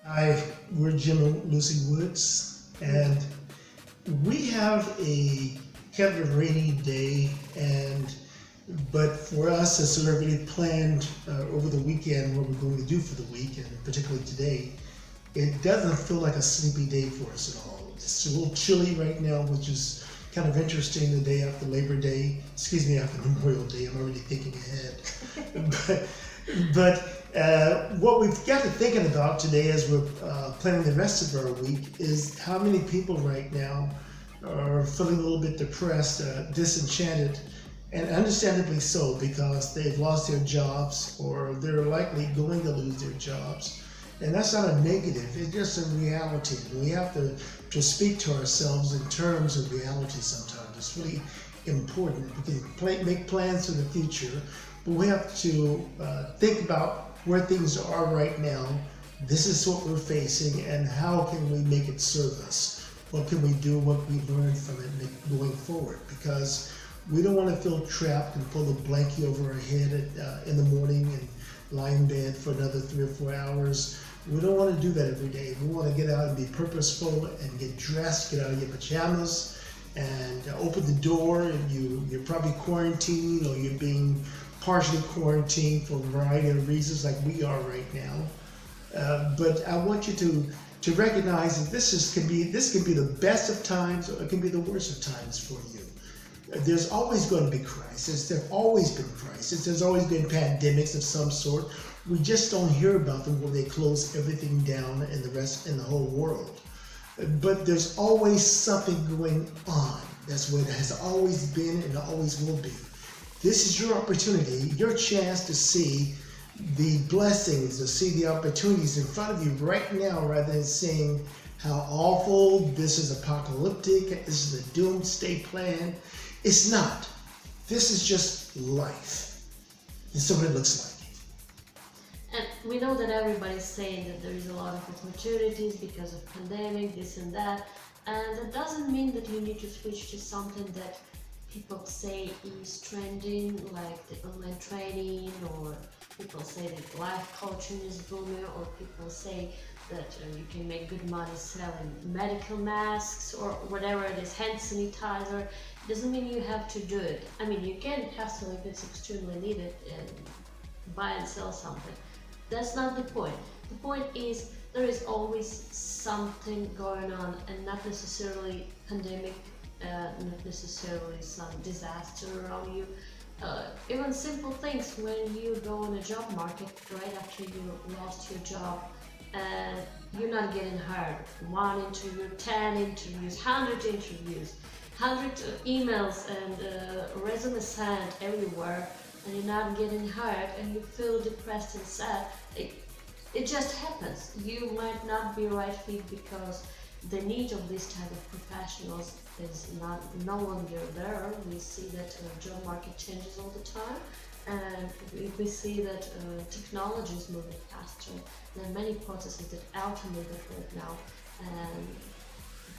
Hi, we're Jim and Lucy Woods, and we have a kind of a rainy day, and but for us, as sort of already planned over the weekend what we're going to do for the week, and particularly today, it doesn't feel like a sleepy day for us at all. It's a little chilly right now, which is kind of interesting. The day after Labor Day, excuse me, after Memorial Day, I'm already thinking ahead. but what we've got to thinking about today as we're planning the rest of our week is how many people right now are feeling a little bit depressed, disenchanted, and understandably so because they've lost their jobs or they're likely going to lose their jobs. And that's not a negative, it's just a reality. We have to speak to ourselves in terms of reality sometimes. It's really important. We can make plans for the future, but we have to think about where things are right now. This is what we're facing, and how can we make it serve us? What can we do? What we learn from it going forward? Because we don't want to feel trapped and pull a blankie over our head in the morning and lie in bed for another 3 or 4 hours. We don't want to do that every day. We want to get out and be purposeful and get dressed, get out of your pajamas, and open the door. And you're probably quarantined, or you're being partially quarantined for a variety of reasons, like we are right now. But I want you to recognize that this can be the best of times, or it can be the worst of times for you. There's always going to be crisis. There've always been crisis. There's always been pandemics of some sort. We just don't hear about them when they close everything down in the whole world. But there's always something going on. That's what it has always been and always will be. This is your opportunity, your chance to see the blessings, to see the opportunities in front of you right now, rather than saying how awful, this is apocalyptic, this is a doomsday plan. It's not. This is just life. This is what it looks like. And we know that everybody's saying that there is a lot of opportunities because of pandemic, this and that. And that doesn't mean that you need to switch to something that people say is trending, like the online training, or people say that life coaching is booming, or people say that you can make good money selling medical masks or whatever it is, hand sanitizer. Doesn't mean you have to do it. I mean, you can hustle if it's extremely needed and buy and sell something. That's not the point. The point is there is always something going on, and not necessarily pandemic, not necessarily some disaster around you. Even simple things, when you go on a job market right after you lost your job, and you're not getting hired. One interview, 10 interviews, 100 interviews, 100 emails and resumes sent everywhere, and you're not getting hired, and you feel depressed and sad. It just happens. You might not be right fit because the need of this type of professionals is not no longer there. We see that job market changes all the time, and we see that technology is moving faster. There are many processes that automate it right now, and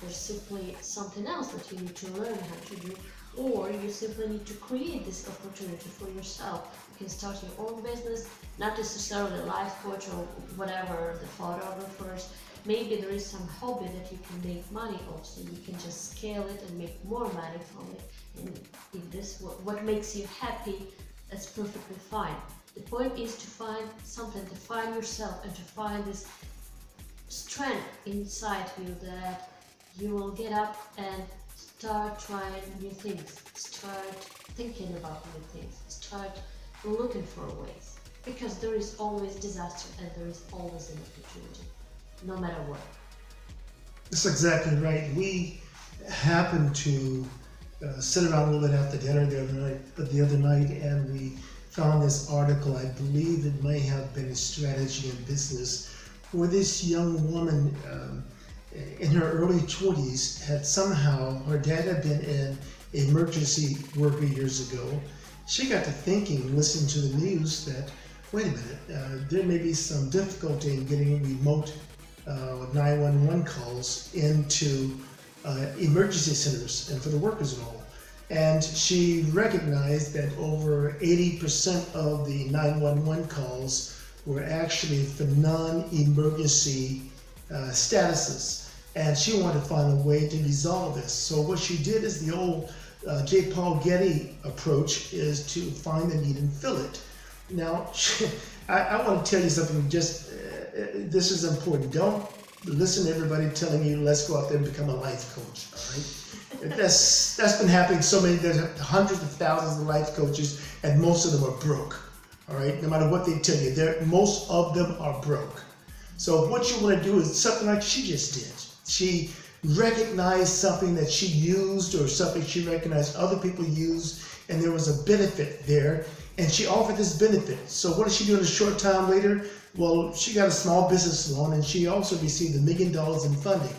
there's simply something else that you need to learn how to do, or you simply need to create this opportunity for yourself. You can start your own business, not necessarily a life coach or whatever, the photographers. Maybe there is some hobby that you can make money of, so you can just scale it and make more money from it. And if this what makes you happy, that's perfectly fine. The point is to find something, to find yourself, and to find this strength inside you that you will get up and start trying new things, start thinking about new things, start looking for ways. Because there is always disaster and there is always an opportunity, no matter what. That's exactly right. We happened to sit around a little bit after dinner the other night, and we found this article. I believe it may have been a strategy in business, where this young woman in her early 20s had somehow, her dad had been an emergency worker years ago. She got to thinking, listening to the news, that wait a minute, there may be some difficulty in getting remote 911 calls into emergency centers and for the workers and all. And she recognized that over 80% of the 911 calls were actually for non-emergency statuses, and she wanted to find a way to resolve this. So what she did is the old J. Paul Getty approach, is to find the need and fill it. Now, I want to tell you something. Just this is important. Don't listen to everybody telling you, let's go out there and become a life coach. All right, that's been happening. There's hundreds of thousands of life coaches, and most of them are broke. All right, no matter what they tell you, most of them are broke. So what you want to do is something like she just did. She recognized something that she used, or something she recognized other people used, and there was a benefit there, and she offered this benefit. So what did she do in a short time later? Well, she got a small business loan, and she also received $1 million in funding.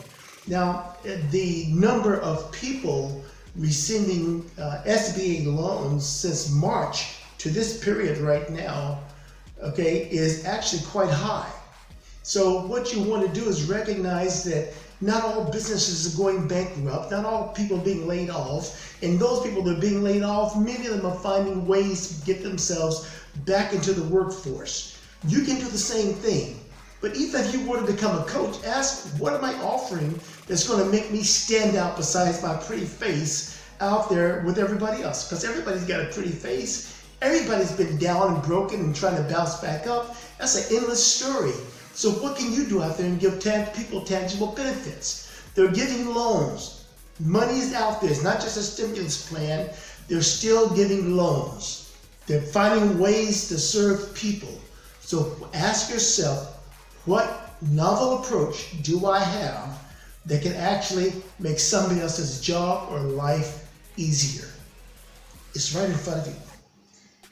Now, the number of people receiving SBA loans since March to this period right now, okay, is actually quite high. So what you want to do is recognize that not all businesses are going bankrupt, not all people are being laid off, and those people that are being laid off, many of them are finding ways to get themselves back into the workforce. You can do the same thing. But even if you were to become a coach, ask, what am I offering that's going to make me stand out besides my pretty face out there with everybody else? Because everybody's got a pretty face. Everybody's been down and broken and trying to bounce back up. That's an endless story. So what can you do out there and give people tangible benefits? They're giving loans. Money is out there. It's not just a stimulus plan. They're still giving loans. They're finding ways to serve people. So ask yourself, what novel approach do I have that can actually make somebody else's job or life easier? It's right in front of you.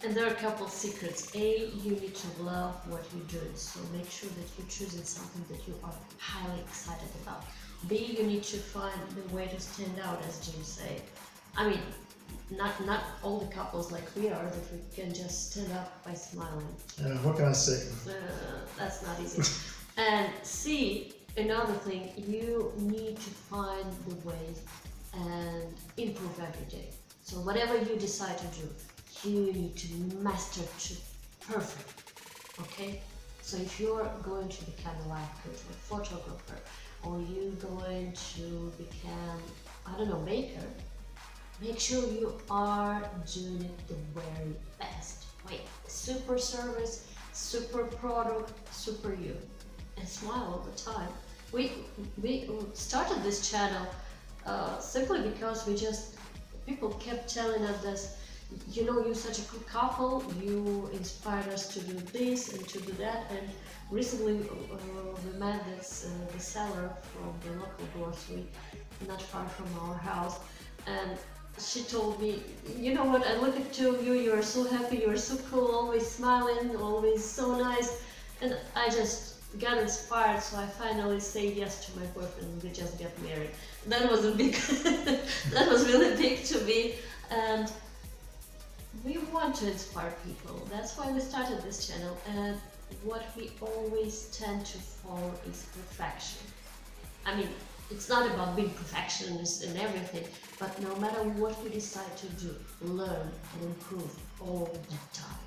And there are a couple of secrets. A, you need to love what you're doing, so make sure that you're choosing something that you are highly excited about. B, you need to find the way to stand out, as Jim said. I mean, not all the couples like we are, that we can just stand up by smiling. What can I say? That's not easy. And C, another thing, you need to find the way and improve every day. So whatever you decide to do, you need to master to perfect, okay? So if you're going to become a life coach or photographer, or you're going to become, I don't know, baker, make sure you are doing it the very best way. Super service, super product, super you. And smile all the time. We started this channel simply because people kept telling us this, you know, you're such a good couple, you inspired us to do this and to do that. And recently we met this the seller from the local grocery not far from our house, and she told me, you know what, I look at you, you're so happy, you're so cool, always smiling, always so nice. And I just got inspired, so I finally said yes to my boyfriend, and we just got married. That was a big, that was really big to me. And we want to inspire people. That's why we started this channel. And what we always tend to follow is perfection. I mean, it's not about being perfectionists in everything, but no matter what we decide to do, learn and improve all the time.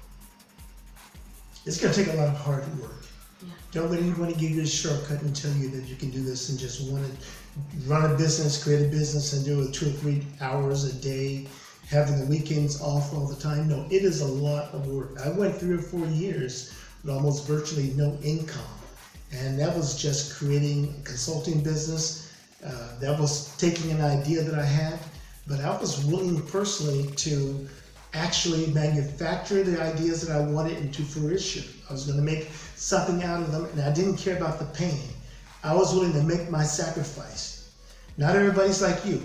It's going to take a lot of hard work. Yeah. Don't let anyone give you a shortcut and tell you that you can do this and just want to run a business, create a business, and do it 2 or 3 hours a day, having the weekends off all the time. No, it is a lot of work. I went 3 or 4 years with almost virtually no income. And that was just creating a consulting business. That was taking an idea that I had, but I was willing personally to actually manufacture the ideas that I wanted into fruition. I was going to make something out of them, and I didn't care about the pain. I was willing to make my sacrifice. Not everybody's like you.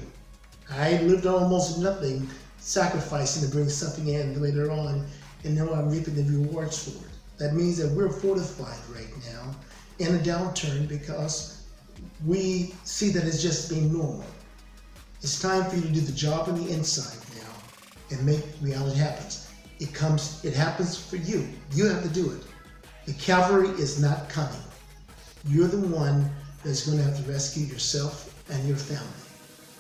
I lived on almost nothing, sacrificing to bring something in later on, and now I'm reaping the rewards for it. That means that we're fortified right now in a downturn because we see that it's just being normal. It's time for you to do the job on the inside now and make reality happen. It happens for you. You have to do it. The cavalry is not coming. You're the one that's going to have to rescue yourself and your family.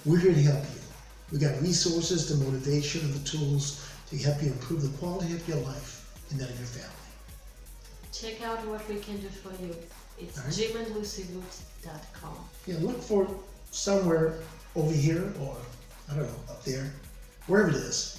We're here to help you. We got resources, the motivation, and the tools to help you improve the quality of your life and that of your family. Check out what we can do for you. It's Alright. jimandlucywoods.com. Yeah, look for somewhere over here or, I don't know, up there, wherever it is.